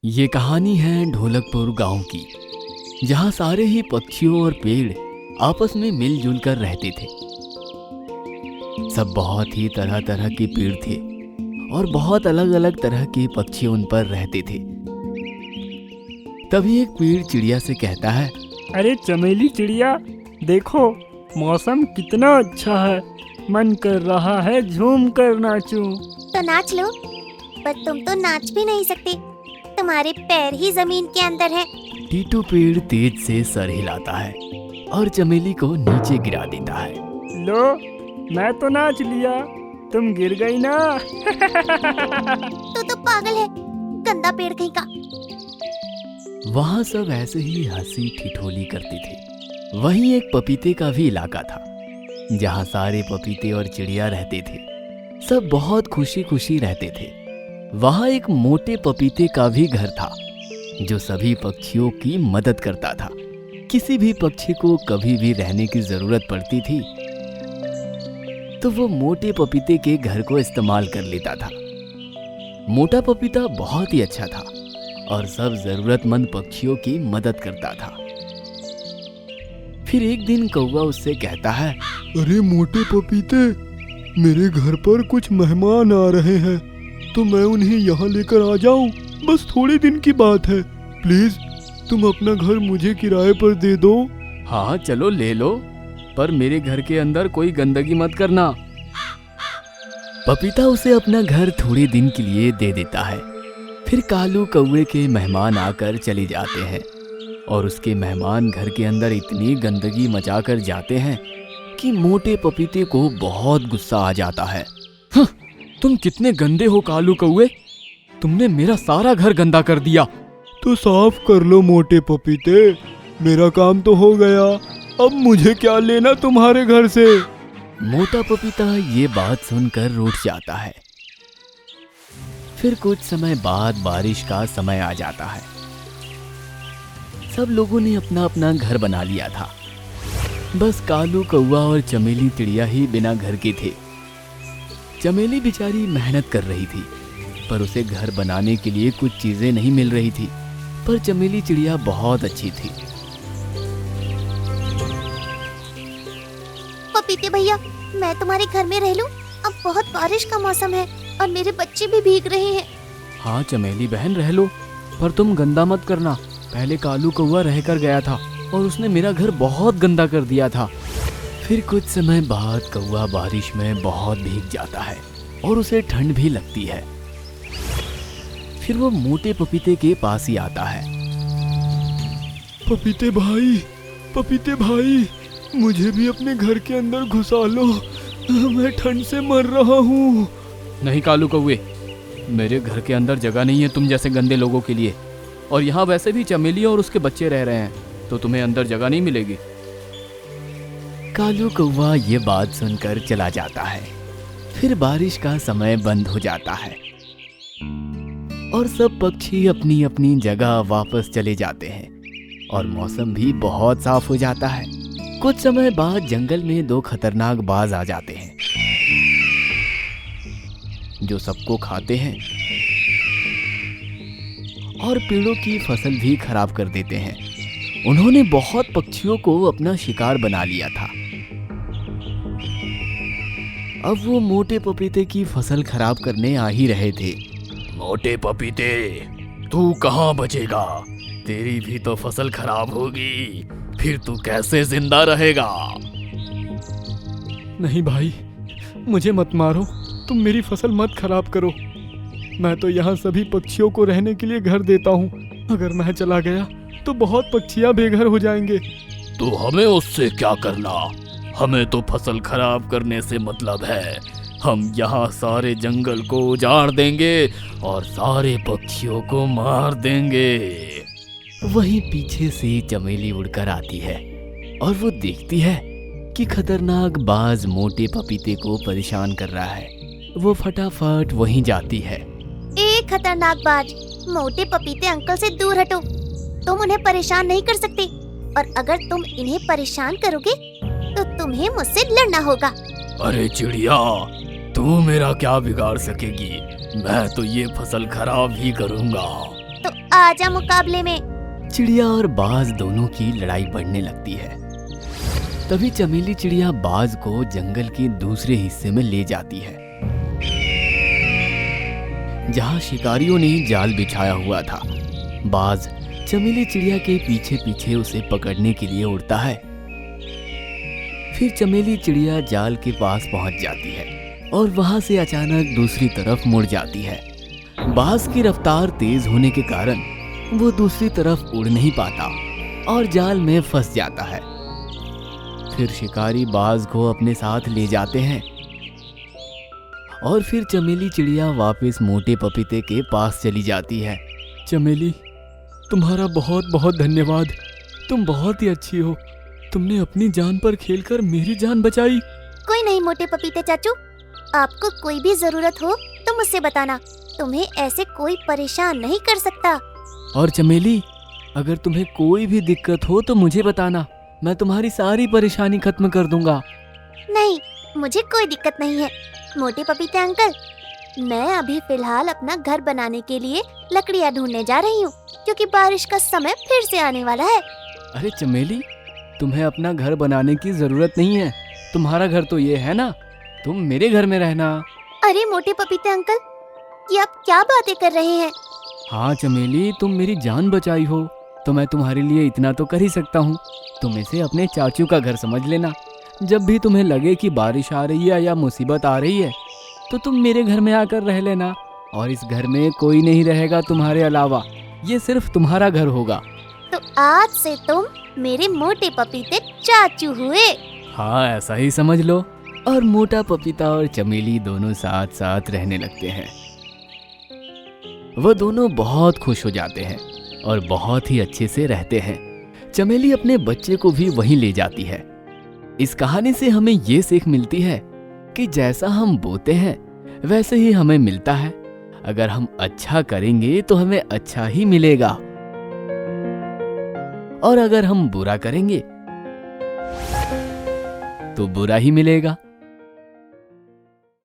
ये कहानी है ढोलकपुर गांव की, जहां सारे ही पक्षियों और पेड़ आपस में मिलजुल कर रहते थे। सब बहुत ही तरह तरह के पेड़ थे और बहुत अलग अलग तरह के पक्षी उन पर रहते थे। तभी एक पेड़ चिड़िया से कहता है, अरे चमेली चिड़िया, देखो मौसम कितना अच्छा है, मन कर रहा है झूम कर नाचूं। तो नाच लो, पर तुम तो नाच भी नहीं सकते, तुम्हारे पैर ही जमीन के अंदर है। टीटू पेड़ तेज से सर हिलाता है और चमेली को नीचे गिरा देता है। लो, मैं तो नाच लिया, तुम गिर गई ना। तो पागल है, गंदा पेड़ कहीं का। वहाँ सब ऐसे ही हंसी ठिठोली करते थे। वहीं एक पपीते का भी इलाका था, जहाँ सारे पपीते और चिड़िया रहते थे। सब बहुत खुशी खुशी रहते थे। वहाँ एक मोटे पपीते का भी घर था, जो सभी पक्षियों की मदद करता था। किसी भी पक्षी को कभी भी रहने की जरूरत पड़ती थी तो वो मोटे पपीते के घर को इस्तेमाल कर लेता था। मोटा पपीता बहुत ही अच्छा था और सब जरूरतमंद पक्षियों की मदद करता था। फिर एक दिन कौवा उससे कहता है, अरे मोटे पपीते, मेरे घर पर कुछ मेहमान आ रहे हैं, तो मैं उन्हें यहाँ लेकर आ जाऊं? बस थोड़े दिन की बात है, प्लीज तुम अपना घर मुझे किराए पर दे दो। हाँ चलो ले लो, पर मेरे घर के अंदर कोई गंदगी मत करना। पपीता उसे अपना घर थोड़े दिन के लिए दे देता है। फिर कालू कौवे के मेहमान आकर चले जाते हैं और उसके मेहमान घर के अंदर इतनी गंदगी मचा कर जाते हैं कि मोटे पपीते को बहुत गुस्सा आ जाता है। तुम कितने गंदे हो कालू कौवे, तुमने मेरा सारा घर गंदा कर दिया। तो साफ कर लो मोटे पपीते, मेरा काम तो हो गया, अब मुझे क्या लेना तुम्हारे घर से। मोटा पपीता ये बात सुनकर रूठ जाता है। फिर कुछ समय बाद बारिश का समय आ जाता है। सब लोगों ने अपना अपना घर बना लिया था। बस कालू कौवा और चमेली चिड़िया ही बिना घर के थे। चमेली बेचारी मेहनत कर रही थी, पर उसे घर बनाने के लिए कुछ चीजें नहीं मिल रही थी। पर चमेली चिड़िया बहुत अच्छी थी। पपीते भैया, मैं तुम्हारे घर में रह लूं? अब बहुत बारिश का मौसम है और मेरे बच्चे भी भीग रहे हैं। हाँ चमेली बहन रह लो, पर तुम गंदा मत करना। पहले कालू कौवा रहकर गया था और उसने मेरा घर बहुत गंदा कर दिया था। फिर कुछ समय बाद कौवा बारिश में बहुत भीग जाता है और उसे ठंड भी लगती है। फिर वो मोटे पपीते के पास ही आता है। पपीते भाई, मुझे भी अपने घर के अंदर घुसा लो, मैं ठंड से मर रहा हूँ। नहीं कालू कौवे, मेरे घर के अंदर जगह नहीं है तुम जैसे गंदे लोगों के लिए, और यहाँ वैसे भी चमेली और उसके बच्चे रह रहे हैं, तो तुम्हें अंदर जगह नहीं मिलेगी। कालू कौवा ये बात सुनकर चला जाता है। फिर बारिश का समय बंद हो जाता है और सब पक्षी अपनी अपनी जगह वापस चले जाते हैं और मौसम भी बहुत साफ हो जाता है। कुछ समय बाद जंगल में दो खतरनाक बाज आ जाते हैं, जो सबको खाते हैं और पेड़ों की फसल भी खराब कर देते हैं। उन्होंने बहुत पक्षियों को अपना शिकार बना लिया था। अब वो मोटे पपीते की फसल खराब करने आ ही रहे थे। मोटे पपीते, तू कहाँ बचेगा? तेरी भी तो फसल खराब होगी, फिर तू कैसे जिंदा रहेगा? नहीं भाई, मुझे मत मारो, तुम मेरी फसल मत खराब करो। मैं तो यहाँ सभी पक्षियों को रहने के लिए घर देता हूँ। अगर मैं चला गया तो बहुत पक्षियाँ बेघर हो जाएंगे। तो हमें उससे क्या करना? हमें तो फसल खराब करने से मतलब है। हम यहाँ सारे जंगल को उजाड़ देंगे और सारे पक्षियों को मार देंगे। वहीं पीछे से चमेली उड़कर आती है और वो देखती है कि खतरनाक बाज मोटे पपीते को परेशान कर रहा है। वो फटाफट वहीं जाती है। ए खतरनाक बाज, मोटे पपीते अंकल से दूर हटो, तुम उन्हें परेशान नहीं कर सकते, और अगर तुम इन्हें परेशान करोगे तो तुम्हें मुझसे लड़ना होगा। अरे चिड़िया, तू मेरा क्या बिगाड़ सकेगी? मैं तो ये फसल खराब ही करूँगा। तो आजा मुकाबले में। चिड़िया और बाज दोनों की लड़ाई बढ़ने लगती है। तभी चमेली चिड़िया बाज को जंगल के दूसरे हिस्से में ले जाती है, जहां शिकारियों ने जाल बिछाया हुआ था। बाज चमेली चिड़िया के पीछे पीछे उसे पकड़ने के लिए उड़ता है। फिर चमेली चिड़िया जाल के पास पहुंच जाती है और वहां से अचानक दूसरी तरफ मुड़ जाती है। बाज की रफ्तार तेज होने के कारण वो दूसरी तरफ उड़ नहीं पाता और जाल में फंस जाता है। फिर शिकारी बाज को अपने साथ ले जाते हैं और फिर चमेली चिड़िया वापस मोटे पपीते के पास चली जाती है। चमेली, तुम्हारा बहुत बहुत धन्यवाद। तुम बहुत ही अच्छी हो। तुमने अपनी जान पर खेलकर मेरी जान बचाई। कोई नहीं मोटे पपीते चाचू, आपको कोई भी जरूरत हो तो मुझसे बताना। तुम्हें ऐसे कोई परेशान नहीं कर सकता। और चमेली, अगर तुम्हें कोई भी दिक्कत हो तो मुझे बताना, मैं तुम्हारी सारी परेशानी खत्म कर दूंगा। नहीं, मुझे कोई दिक्कत नहीं है मोटे पपीते अंकल। मैं अभी फिलहाल अपना घर बनाने के लिए लकड़ियाँ ढूंढने जा रही हूँ, क्योंकि बारिश का समय फिर से आने वाला है। अरे चमेली, तुम्हें अपना घर बनाने की जरूरत नहीं है। तुम्हारा घर तो ये है ना, तुम मेरे घर में रहना। अरे मोटे पपीते अंकल, ये आप क्या बातें कर रहे हैं? हाँ चमेली, तुम मेरी जान बचाई हो तो मैं तुम्हारे लिए इतना तो कर ही सकता हूँ। तुम इसे अपने चाचू का घर समझ लेना। जब भी तुम्हें लगे कि बारिश आ रही है या मुसीबत आ रही है तो तुम मेरे घर में आकर रह लेना, और इस घर में कोई नहीं रहेगा तुम्हारे अलावा। ये सिर्फ तुम्हारा घर होगा। तो आज से तुम मेरे मोटे पपीते चाचू हुए। हाँ, ऐसा ही समझ लो। और मोटा पपीता और चमेली दोनों साथ साथ रहने लगते हैं। वह दोनों बहुत खुश हो जाते हैं और बहुत ही अच्छे से रहते हैं। चमेली अपने बच्चे को भी वहीं ले जाती है। इस कहानी से हमें ये सीख मिलती है कि जैसा हम बोते हैं वैसे ही हमें मिलता है। अगर हम अच्छा करेंगे तो हमें अच्छा ही मिलेगा, और अगर हम बुरा करेंगे तो बुरा ही मिलेगा।